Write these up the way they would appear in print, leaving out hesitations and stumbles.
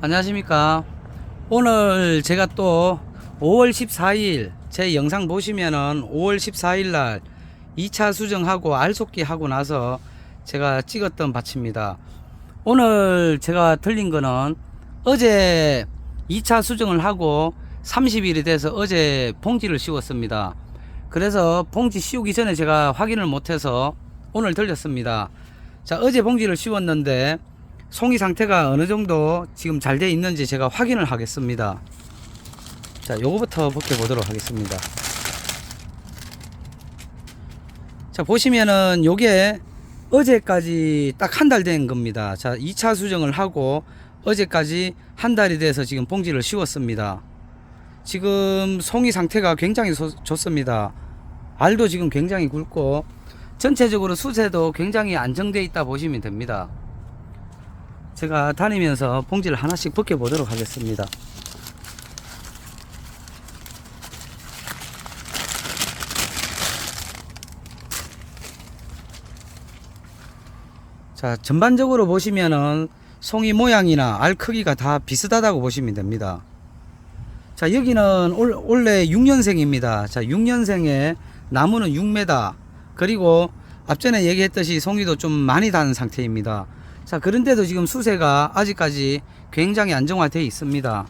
안녕하십니까. 오늘 제가 또 5월 14일 제 영상 보시면은 5월 14일 날 2차 수정하고 알속기 하고 나서 제가 찍었던 밭입니다. 오늘 제가 들린 거는 어제 2차 수정을 하고 30일이 돼서 어제 봉지를 씌웠습니다. 그래서 봉지 씌우기 전에 제가 확인을 못해서 오늘 들렸습니다. 자, 어제 봉지를 씌웠는데 송이 상태가 어느 정도 지금 잘 돼 있는지 제가 확인을 하겠습니다. 자, 요거부터 벗겨 보도록 하겠습니다. 자, 보시면은 요게 어제까지 딱 한 달 된 겁니다. 자, 2차 수정을 하고 어제까지 한 달이 돼서 지금 봉지를 씌웠습니다. 지금 송이 상태가 굉장히 좋습니다. 알도 지금 굉장히 굵고 전체적으로 수세도 굉장히 안정되어 있다 보시면 됩니다. 제가 다니면서 봉지를 하나씩 벗겨 보도록 하겠습니다. 자, 전반적으로 보시면은 송이 모양이나 알 크기가 다 비슷하다고 보시면 됩니다. 자, 여기는 원래 6년생입니다. 자, 6년생에 나무는 6m, 그리고 앞전에 얘기했듯이 송이도 좀 많이 단 상태입니다. 자, 그런데도 지금 수세가 아직까지 굉장히 안정화되어 있습니다.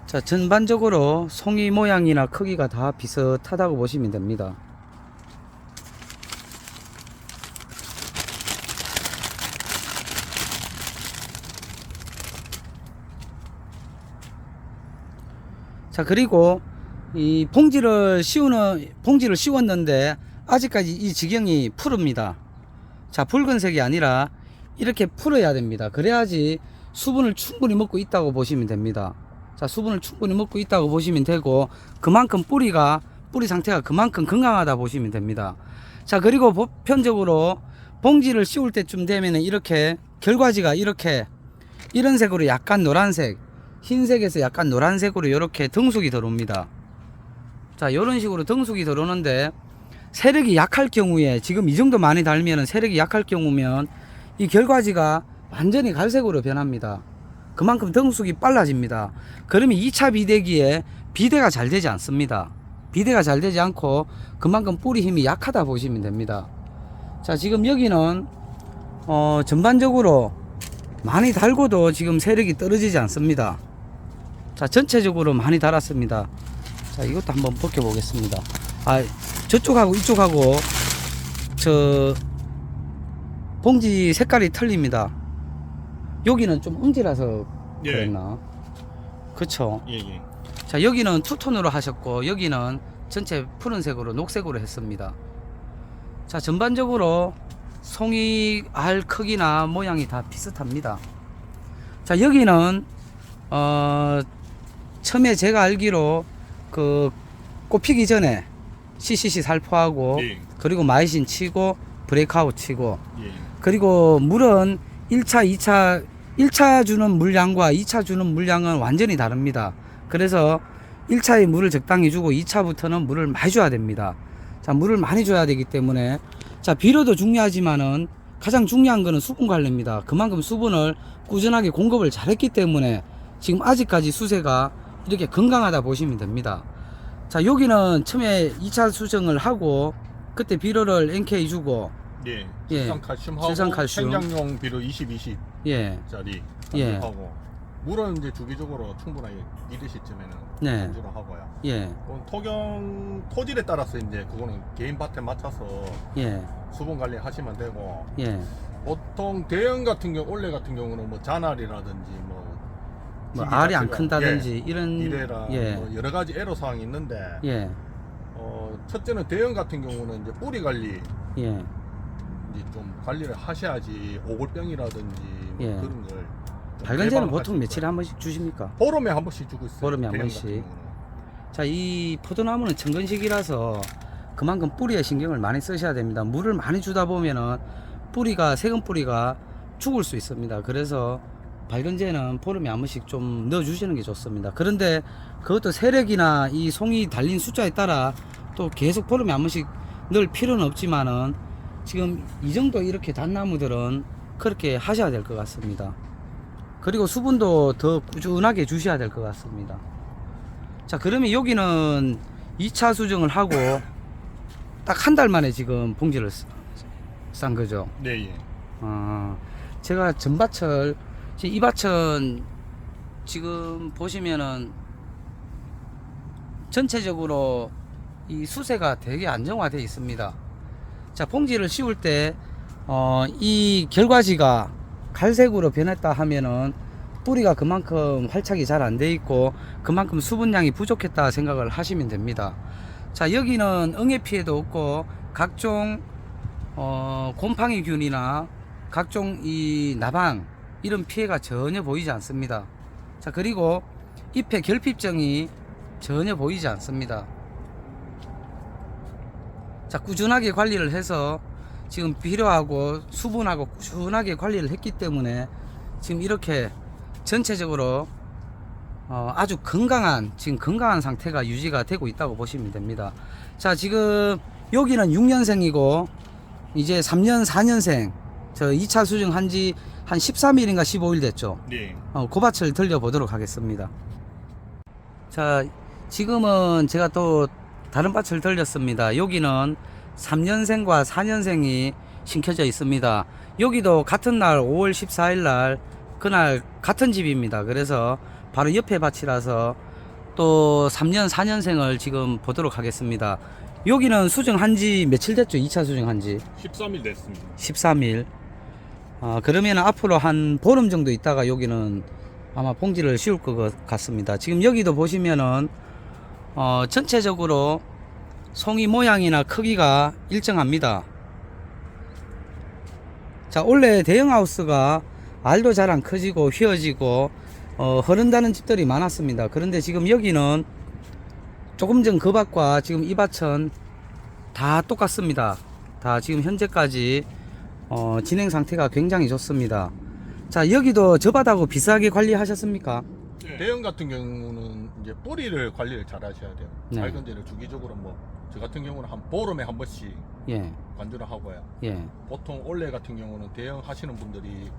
자, 전반적으로 송이 모양이나 크기가 다 비슷하다고 보시면 됩니다. 자, 그리고 이 봉지를 씌웠는데 아직까지 이 지경이 푸릅니다. 자, 붉은색이 아니라 이렇게 풀어야 됩니다. 그래야지 수분을 충분히 먹고 있다고 보시면 됩니다. 자, 수분을 충분히 먹고 있다고 보시면 되고, 그만큼 뿌리 상태가 그만큼 건강하다 보시면 됩니다. 자, 그리고 보편적으로 봉지를 씌울 때쯤 되면 이렇게 결과지가 이런 색으로 약간 노란색, 흰색에서 약간 노란색으로 이렇게 등숙이 들어옵니다. 자, 이런 식으로 등숙이 들어오는데 세력이 약할 경우에, 지금 이 정도 많이 달면은 세력이 약할 경우면 이 결과지가 완전히 갈색으로 변합니다. 그만큼 등숙이 빨라집니다. 그러면 2차 비대기에 비대가 잘 되지 않습니다. 비대가 잘 되지 않고 그만큼 뿌리 힘이 약하다 보시면 됩니다. 자, 지금 여기는 전반적으로 많이 달고도 지금 세력이 떨어지지 않습니다. 자, 전체적으로 많이 달았습니다. 자, 이것도 한번 벗겨 보겠습니다. 아, 저쪽하고 이쪽하고 저 봉지 색깔이 틀립니다. 여기는 좀 음지라서 그랬나? 그쵸? 예. 자, 여기는 투톤으로 하셨고 여기는 전체 푸른색으로 녹색으로 했습니다. 자, 전반적으로 송이 알 크기나 모양이 다 비슷합니다. 자, 여기는 처음에 제가 알기로 그 꽃피기 전에 CCC 살포하고 예. 그리고 마이신 치고 브레이크아웃 치고, 예. 그리고 물은 1차 주는 물량과 2차 주는 물량은 완전히 다릅니다. 그래서 1차에 물을 적당히 주고 2차부터는 물을 많이 줘야 됩니다. 자, 물을 많이 줘야 되기 때문에, 자, 비료도 중요하지만은 가장 중요한 거는 수분 관리입니다. 그만큼 수분을 꾸준하게 공급을 잘했기 때문에 지금 아직까지 수세가 이렇게 건강하다 보시면 됩니다. 자, 여기는 처음에 2차 수정을 하고 그때 비료를 NK 주고, 예. 예. 질산칼슘하고 질산칼슘. 생장용 비료 20-20짜리 예, 예. 하고 물은 이제 주기적으로 충분하게 이르 시점에는 네. 안주로 하고요. 예, 토질에 따라서 이제 그거는 개인 밭에 맞춰서 예, 수분 관리 하시면 되고, 예. 보통 대형 같은 경우, 올해 같은 경우는 뭐 잔알이라든지 뭐 알이 안 자체가, 큰다든지 이런, 이래라 예, 뭐 여러 가지 애로 사항이 있는데, 예, 첫째는 대형 같은 경우는 이제 뿌리 관리 예, 이제 좀 관리를 하셔야지 오골병이라든지 뭐 예. 그런 걸 발간제는 보통 며칠에 한 번씩 주십니까? 보름에 한 번씩 주고 있어요. 보름에 한 대형 번씩. 같은 경우는. 자, 이 포도나무는 천근식이라서 그만큼 뿌리에 신경을 많이 쓰셔야 됩니다. 물을 많이 주다 보면은 뿌리가, 세금 뿌리가 죽을 수 있습니다. 그래서 발근제는 보름에 한 번씩 좀 넣어주시는 게 좋습니다. 그런데 그것도 세력이나 이 송이 달린 숫자에 따라 또 계속 보름에 한 번씩 넣을 필요는 없지만은 지금 이 정도 이렇게 단나무들은 그렇게 하셔야 될 것 같습니다. 그리고 수분도 더 꾸준하게 주셔야 될 것 같습니다. 자, 그러면 여기는 2차 수정을 하고 딱 한 달 만에 지금 봉지를 싼 거죠. 네, 예. 제가 전밭을 이 밭은 지금 보시면은 전체적으로 이 수세가 되게 안정화되어 있습니다. 자, 봉지를 씌울 때 이 결과지가 갈색으로 변했다 하면은 뿌리가 그만큼 활착이 잘 안 돼 있고 그만큼 수분량이 부족했다 생각을 하시면 됩니다. 자, 여기는 응애 피해도 없고 각종 곰팡이균이나 각종 이 나방 이런 피해가 전혀 보이지 않습니다. 자, 그리고 잎의 결핍증이 전혀 보이지 않습니다. 자, 꾸준하게 관리를 해서 지금 비료하고 수분하고 꾸준하게 관리를 했기 때문에 지금 이렇게 전체적으로 아주 지금 건강한 상태가 유지가 되고 있다고 보시면 됩니다. 자, 지금 여기는 6년생이고 이제 3년 4년생 저 2차 수정 한지 한 13일인가 15일 됐죠. 네. 그 밭을 들려 보도록 하겠습니다. 자, 지금은 제가 또 다른 밭을 들렸습니다. 여기는 3년생과 4년생이 심겨져 있습니다. 여기도 같은 날 5월 14일 날 그날 같은 집입니다. 그래서 바로 옆에 밭이라서 또 3년 4년생을 지금 보도록 하겠습니다. 여기는 수정한 지 며칠 됐죠? 2차 수정한 지 13일 됐습니다. 13일. 그러면 앞으로 한 보름 정도 있다가 여기는 아마 봉지를 씌울 것 같습니다. 지금 여기도 보시면은 전체적으로 송이 모양이나 크기가 일정합니다. 자, 원래 대형하우스가 알도 잘 안 커지고 휘어지고 흐른다는 집들이 많았습니다. 그런데 지금 여기는 조금 전 그 밭과 지금 이 밭은 다 똑같습니다. 다 지금 현재까지 진행 상태가 굉장히 좋습니다. 자, 여기도 저 밭하고 비슷하게 관리하셨습니까? 네. 대형 같은 경우는 이제 뿌리를 관리를 잘 하셔야 돼요. 네. 발근제를 주기적으로 저 같은 경우는 한 보름에 한 번씩 예, 관주를 하고요. 예, 보통 올해 같은 경우는 대형 하시는 분들이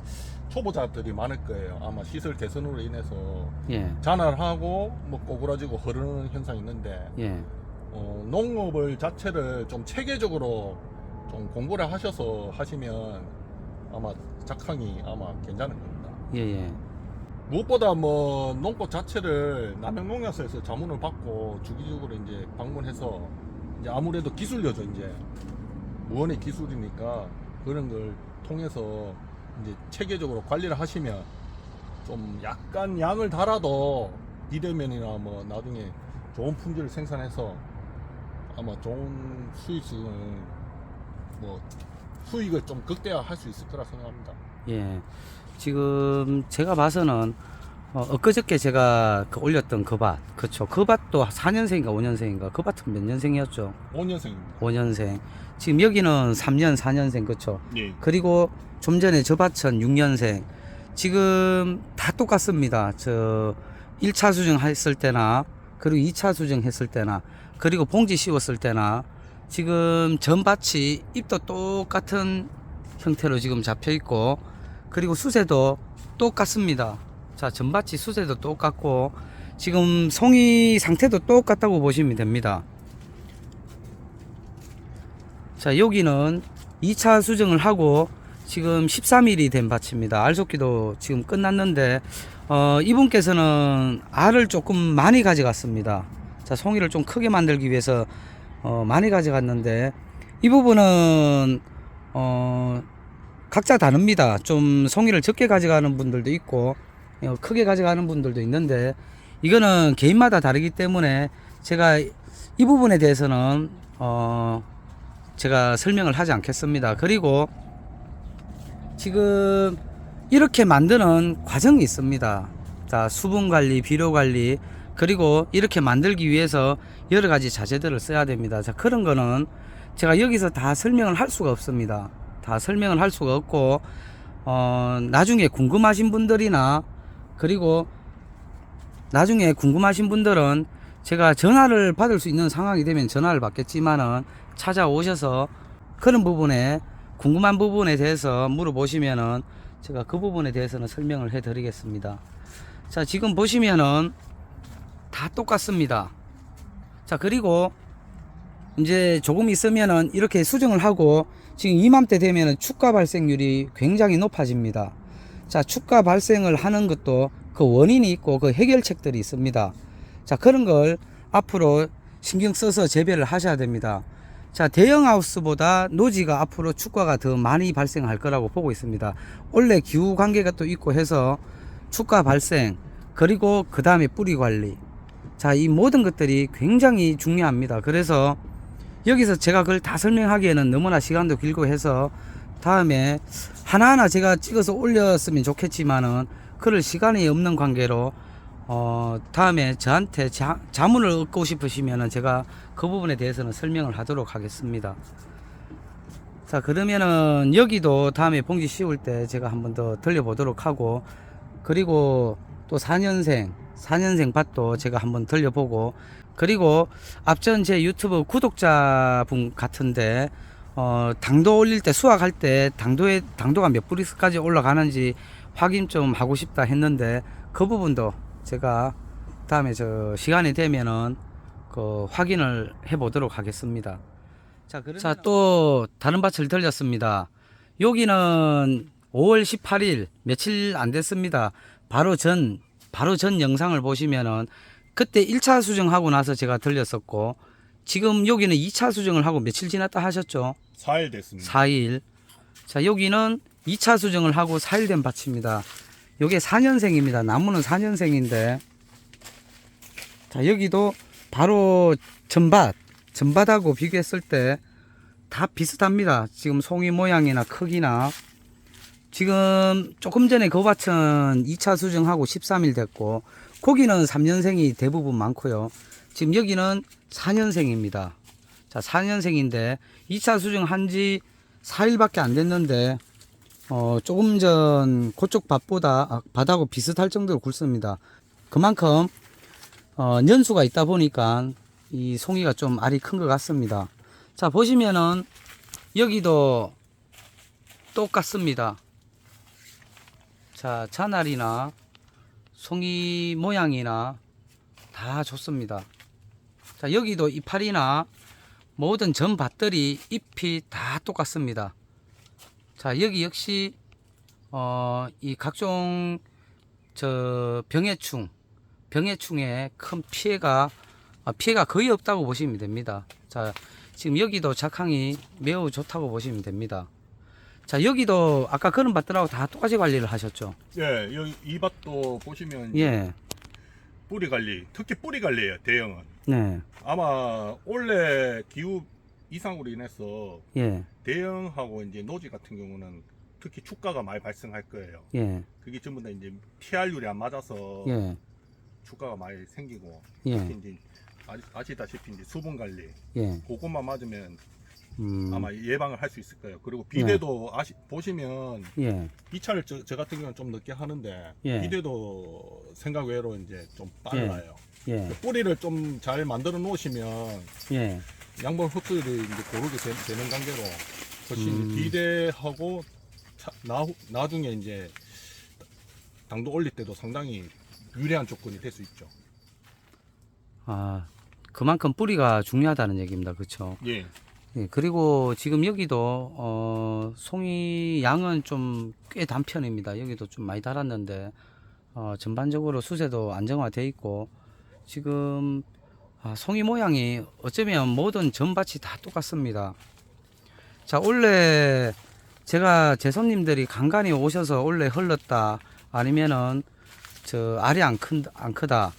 초보자들이 많을 거예요. 아마 시설 개선으로 인해서 예, 잔알하고 꼬부라지고 흐르는 현상이 있는데 예, 농업을 자체를 좀 체계적으로 좀 공부를 하셔서 하시면 아마 작황이 아마 괜찮을 겁니다. 예, 예, 무엇보다 농법 자체를 남양농약사에서 자문을 받고 주기적으로 이제 방문해서 이제 아무래도 기술료죠. 이제 무언의 기술이니까 그런 걸 통해서 이제 체계적으로 관리를 하시면 좀 약간 양을 달아도 비대면이나 나중에 좋은 품질을 생산해서 아마 좋은 수익을 좀 극대화할 수 있을 거라 생각합니다. 예. 지금 제가 봐서는 엊그저께 제가 올렸던 그 밭, 그쵸. 그 밭도 4년생인가 5년생인가, 그 밭은 몇 년생이었죠? 5년생입니다. 5년생. 지금 여기는 3년 4년생, 그쵸. 예. 그리고 좀 전에 저 밭은 6년생. 지금 다 똑같습니다. 저 1차 수정했을 때나 그리고 2차 수정했을 때나 그리고 봉지 씌웠을 때나 지금 전 밭이 잎도 똑같은 형태로 지금 잡혀 있고 그리고 수세도 똑같습니다. 자, 전밭이 수세도 똑같고 지금 송이 상태도 똑같다고 보시면 됩니다. 자, 여기는 2차 수정을 하고 지금 13일이 된 밭입니다. 알속기도 지금 끝났는데 이분께서는 알을 조금 많이 가져갔습니다. 자, 송이를 좀 크게 만들기 위해서 많이 가져갔는데 이 부분은 각자 다릅니다. 좀 송이를 적게 가져가는 분들도 있고 크게 가져가는 분들도 있는데 이거는 개인마다 다르기 때문에 제가 이 부분에 대해서는 제가 설명을 하지 않겠습니다. 그리고 지금 이렇게 만드는 과정이 있습니다. 자, 수분 관리, 비료 관리, 그리고 이렇게 만들기 위해서 여러 가지 자재들을 써야 됩니다. 자, 그런 거는 제가 여기서 다 설명을 할 수가 없습니다. 다 설명을 할 수가 없고 나중에 궁금하신 분들이나 그리고 나중에 궁금하신 분들은 제가 전화를 받을 수 있는 상황이 되면 전화를 받겠지만은 찾아오셔서 그런 부분에 궁금한 부분에 대해서 물어보시면은 제가 그 부분에 대해서는 설명을 해 드리겠습니다. 자, 지금 보시면은 다 똑같습니다. 자, 그리고 이제 조금 있으면은 이렇게 수정을 하고 지금 이맘때 되면은 축가 발생률이 굉장히 높아집니다. 자, 축가 발생을 하는 것도 그 원인이 있고 그 해결책들이 있습니다. 자, 그런 걸 앞으로 신경 써서 재배를 하셔야 됩니다. 자, 대형 하우스보다 노지가 앞으로 축가가 더 많이 발생할 거라고 보고 있습니다. 원래 기후 관계가 또 있고 해서 축가 발생, 그리고 그 다음에 뿌리 관리. 자, 이 모든 것들이 굉장히 중요합니다. 그래서 여기서 제가 그걸 다 설명하기에는 너무나 시간도 길고 해서 다음에 하나하나 제가 찍어서 올렸으면 좋겠지만은 그럴 시간이 없는 관계로 다음에 저한테 자문을 얻고 싶으시면은 제가 그 부분에 대해서는 설명을 하도록 하겠습니다. 자, 그러면은 여기도 다음에 봉지 씌울 때 제가 한번 더 들려보도록 하고, 그리고 또 4년생 밭도 제가 한번 들려보고, 그리고 앞전 제 유튜브 구독자분 같은데 당도 올릴 때 수확할 때 당도가 몇 브릭스까지 올라가는지 확인 좀 하고 싶다 했는데 그 부분도 제가 다음에 저 시간이 되면은 그 확인을 해 보도록 하겠습니다. 자, 또 다른 밭을 들렸습니다. 여기는 5월 18일 며칠 안 됐습니다. 바로 전 영상을 보시면은 그때 1차 수정하고 나서 제가 들렸었고, 지금 여기는 2차 수정을 하고 며칠 지났다 하셨죠? 4일 됐습니다. 4일. 자, 여기는 2차 수정을 하고 4일 된 밭입니다. 요게 4년생입니다. 나무는 4년생인데, 자, 여기도 바로 전밭하고 비교했을 때 다 비슷합니다. 지금 송이 모양이나 크기나. 지금 조금 전에 그 밭은 2차 수정하고 13일 됐고, 고기는 3년생이 대부분 많고요. 지금 여기는 4년생입니다. 자, 4년생인데 2차 수정한 지 4일밖에 안 됐는데 조금 전 그쪽 밭하고 비슷할 정도로 굵습니다. 그만큼 연수가 있다 보니까 이 송이가 좀 알이 큰 것 같습니다. 자, 보시면은 여기도 똑같습니다. 자, 잔알이나 송이 모양이나 다 좋습니다. 자, 여기도 이파리나 모든 전 밭들이 잎이 다 똑같습니다. 자, 여기 역시 이 각종 병해충의 큰 피해가 거의 없다고 보시면 됩니다. 자, 지금 여기도 작황이 매우 좋다고 보시면 됩니다. 자, 여기도 아까 그런 밭들하고 다 똑같이 관리를 하셨죠? 예, 여기 이 밭도 보시면 예. 뿌리 관리, 특히 뿌리 관리예요. 대형은 네. 아마 원래 기후 이상으로 인해서 예. 대형하고 이제 노지 같은 경우는 특히 축가가 많이 발생할 거예요. 예. 그게 전부 다 이제 TR율이 안 맞아서 예. 축가가 많이 생기고, 예. 특히 이제 아시다시피 이제 수분 관리, 예. 그것만 맞으면 음. 아마 예방을 할 수 있을 거예요. 그리고 비대도 보시면 예. 이 차를 저 같은 경우는 좀 늦게 하는데 예. 비대도 생각 외로 이제 좀 빨라요. 예. 뿌리를 좀 잘 만들어 놓으시면 예. 양분 흡수율이 이제 고르게 되는 관계로 훨씬 비대하고 나중에 이제 당도 올릴 때도 상당히 유리한 조건이 될 수 있죠. 아, 그만큼 뿌리가 중요하다는 얘기입니다. 그렇죠? 예. 예, 그리고 지금 여기도 송이 양은 좀 꽤 단편입니다. 여기도 좀 많이 달았는데 전반적으로 수세도 안정화되어 있고, 지금 송이 모양이 어쩌면 모든 전밭이 다 똑같습니다. 자, 원래 제가 제 손님들이 간간히 오셔서 원래 흘렀다, 아니면은 알이 안 크다,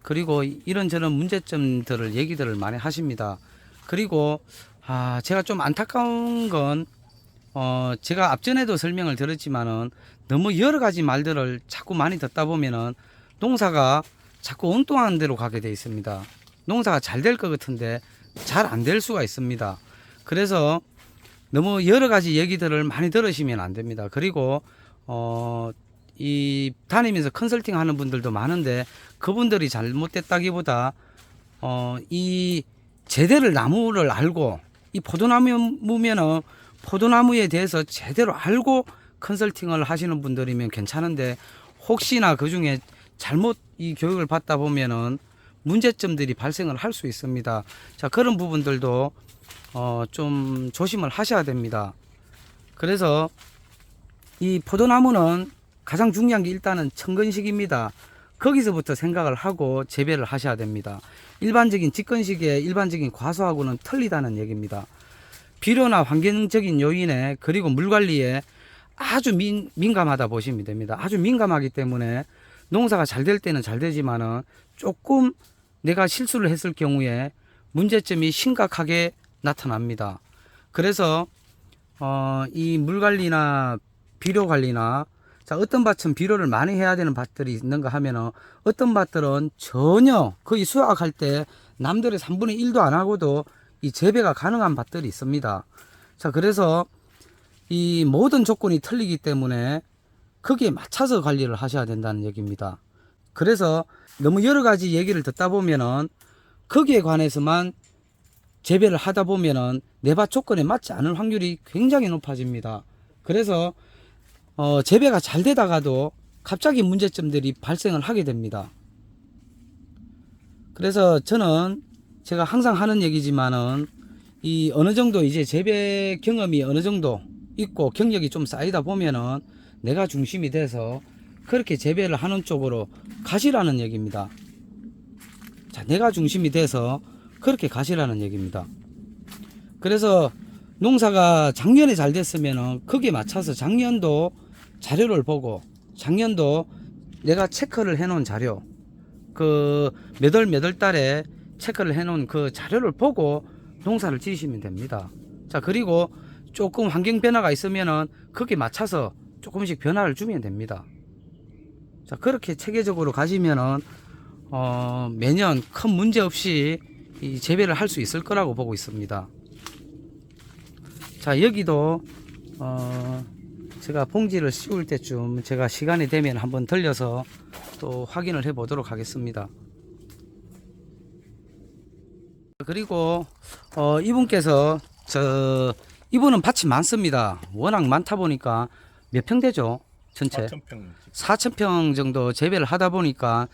그리고 이런저런 문제점들을 얘기들을 많이 하십니다. 그리고 제가 좀 안타까운 건 제가 앞전에도 설명을 드렸지만은 너무 여러 가지 말들을 자꾸 많이 듣다 보면은 농사가 자꾸 엉뚱한 데로 가게 돼 있습니다. 농사가 잘 될 것 같은데 잘 안 될 수가 있습니다. 그래서 너무 여러 가지 얘기들을 많이 들으시면 안 됩니다. 그리고 이 다니면서 컨설팅 하는 분들도 많은데 그분들이 잘못됐다기보다 이 제대로 나무를 알고 이 포도나무면은 포도나무에 대해서 제대로 알고 컨설팅을 하시는 분들이면 괜찮은데 혹시나 그 중에 잘못 이 교육을 받다 보면은 문제점들이 발생을 할 수 있습니다. 자, 그런 부분들도 좀 조심을 하셔야 됩니다. 그래서 이 포도나무는 가장 중요한 게 일단은 천근식입니다. 거기서부터 생각을 하고 재배를 하셔야 됩니다. 일반적인 직건식의 일반적인 과수하고는 틀리다는 얘기입니다. 비료나 환경적인 요인에 그리고 물 관리에 아주 민감하다 보시면 됩니다. 아주 민감하기 때문에 농사가 잘 될 때는 잘 되지만은 조금 내가 실수를 했을 경우에 문제점이 심각하게 나타납니다. 그래서 이 물 관리나 비료 관리나 자, 어떤 밭은 비료를 많이 해야 되는 밭들이 있는가 하면은 어떤 밭들은 전혀 거의 수확할 때 남들의 3분의 1도 안 하고도 이 재배가 가능한 밭들이 있습니다. 자, 그래서 이 모든 조건이 틀리기 때문에 거기에 맞춰서 관리를 하셔야 된다는 얘기입니다. 그래서 너무 여러 가지 얘기를 듣다 보면은 거기에 관해서만 재배를 하다 보면은 내 밭 조건에 맞지 않을 확률이 굉장히 높아집니다. 그래서 재배가 잘 되다가도 갑자기 문제점들이 발생을 하게 됩니다. 그래서 저는 제가 항상 하는 얘기지만은 이 어느 정도 이제 재배 경험이 어느 정도 있고 경력이 좀 쌓이다 보면은 내가 중심이 돼서 그렇게 재배를 하는 쪽으로 가시라는 얘기입니다. 자, 내가 중심이 돼서 그렇게 가시라는 얘기입니다. 그래서 농사가 작년에 잘 됐으면은 거기에 맞춰서 작년도 자료를 보고 작년도 내가 체크를 해 놓은 자료 그 몇 월 달에 체크를 해 놓은 그 자료를 보고 농사를 지으시면 됩니다. 자, 그리고 조금 환경 변화가 있으면은 거기에 맞춰서 조금씩 변화를 주면 됩니다. 자, 그렇게 체계적으로 가시면은 매년 큰 문제 없이 이 재배를 할 수 있을 거라고 보고 있습니다. 자, 여기도 제가 봉지를 씌울 때쯤 제가 시간이 되면 한번 들려서 또 확인을 해 보도록 하겠습니다. 그리고 이분께서 이분은 밭이 많습니다. 워낙 많다 보니까 몇 평 되죠? 전체 4,000평. 4,000평 정도 재배를 하다 보니까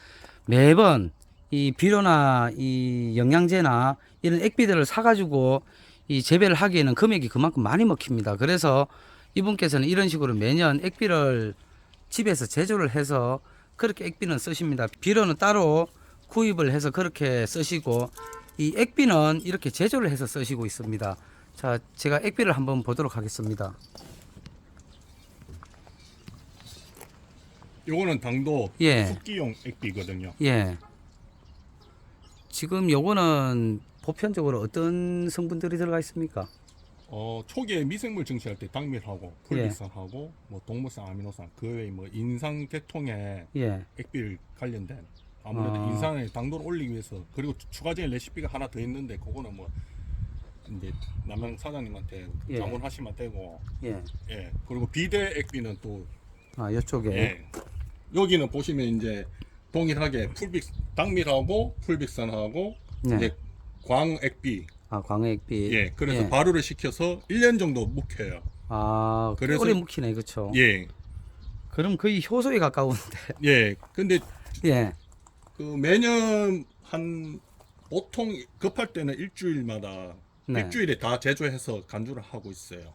매번 이 비료나 이 영양제나 이런 액비들을 사가지고 이 재배를 하기에는 금액이 그만큼 많이 먹힙니다. 그래서 이분께서는 이런 식으로 매년 액비를 집에서 제조를 해서 그렇게 액비는 쓰십니다. 비료는 따로 구입을 해서 그렇게 쓰시고 이 액비는 이렇게 제조를 해서 쓰시고 있습니다. 자, 제가 액비를 한번 보도록 하겠습니다. 요거는 당도 예. 숙기용 액비거든요. 예. 지금 요거는 보편적으로 어떤 성분들이 들어가 있습니까? 초기에 미생물 증식할 때 당밀하고 풀비산하고 뭐 동물산, 아미노산 그 외에 뭐 인상 계통에 예. 액비를 관련된 아무래도 인상의 당도를 올리기 위해서 그리고 추가적인 레시피가 하나 더 있는데 그거는 뭐 이제 남양 사장님한테 예. 자문하시면 되고 예. 예 그리고 비대 액비는 또 이쪽에. 예. 여기는 보시면 이제 동일하게 당밀하고 풀빅산하고 네. 이제 광액비 광액비. 예 그래서 예. 발효를 시켜서 1년 정도 묵혀요. 그래서 오래 묵히네, 그렇죠? 예. 그럼 거의 효소에 가까운데. 예. 근데 예. 그 매년 한 보통 급할 때는 일주일마다 네. 일주일에 다 제조해서 간주를 하고 있어요.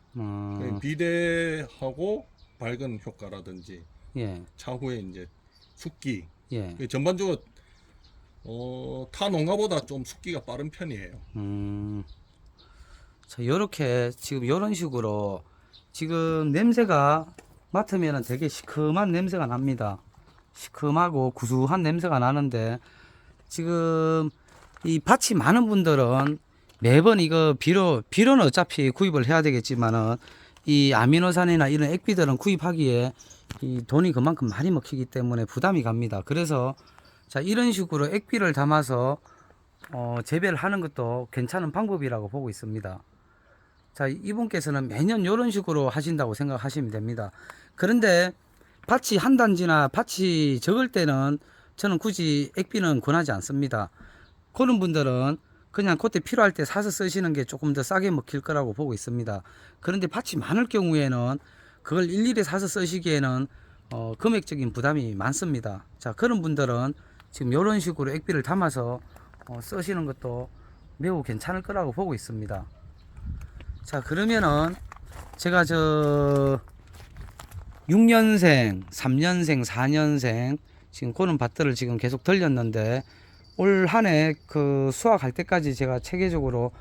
비대하고 밝은 효과라든지 예. 차후에 이제 숙기 예. 전반적으로 타 농가보다 좀 숙기가 빠른 편이에요. 자, 요렇게 지금 요런 식으로 지금 냄새가 맡으면 되게 시큼한 냄새가 납니다. 시큼하고 구수한 냄새가 나는데 지금 이 밭이 많은 분들은 매번 이거 비료는 어차피 구입을 해야 되겠지만은 이 아미노산이나 이런 액비들은 구입하기에 이 돈이 그만큼 많이 먹히기 때문에 부담이 갑니다. 그래서 자, 이런 식으로 액비를 담아서 재배를 하는 것도 괜찮은 방법이라고 보고 있습니다. 자, 이분께서는 매년 이런 식으로 하신다고 생각하시면 됩니다. 그런데 밭이 한 단지나 밭이 적을 때는 저는 굳이 액비는 권하지 않습니다. 그런 분들은 그냥 그때 필요할 때 사서 쓰시는 게 조금 더 싸게 먹힐 거라고 보고 있습니다. 그런데 밭이 많을 경우에는 그걸 일일이 사서 쓰시기에는 금액적인 부담이 많습니다. 자, 그런 분들은 지금 이런 식으로 액비를 담아서 쓰시는 것도 매우 괜찮을 거라고 보고 있습니다. 자, 그러면은 제가 6년생, 3년생, 4년생 지금 그런 밭들을 지금 계속 들렸는데 올 한 해 그 수확할 때까지 제가 체계적으로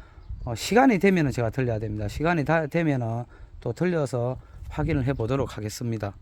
시간이 되면은 제가 들려야 됩니다. 시간이 되면은 또 들려서 확인을 해 보도록 하겠습니다.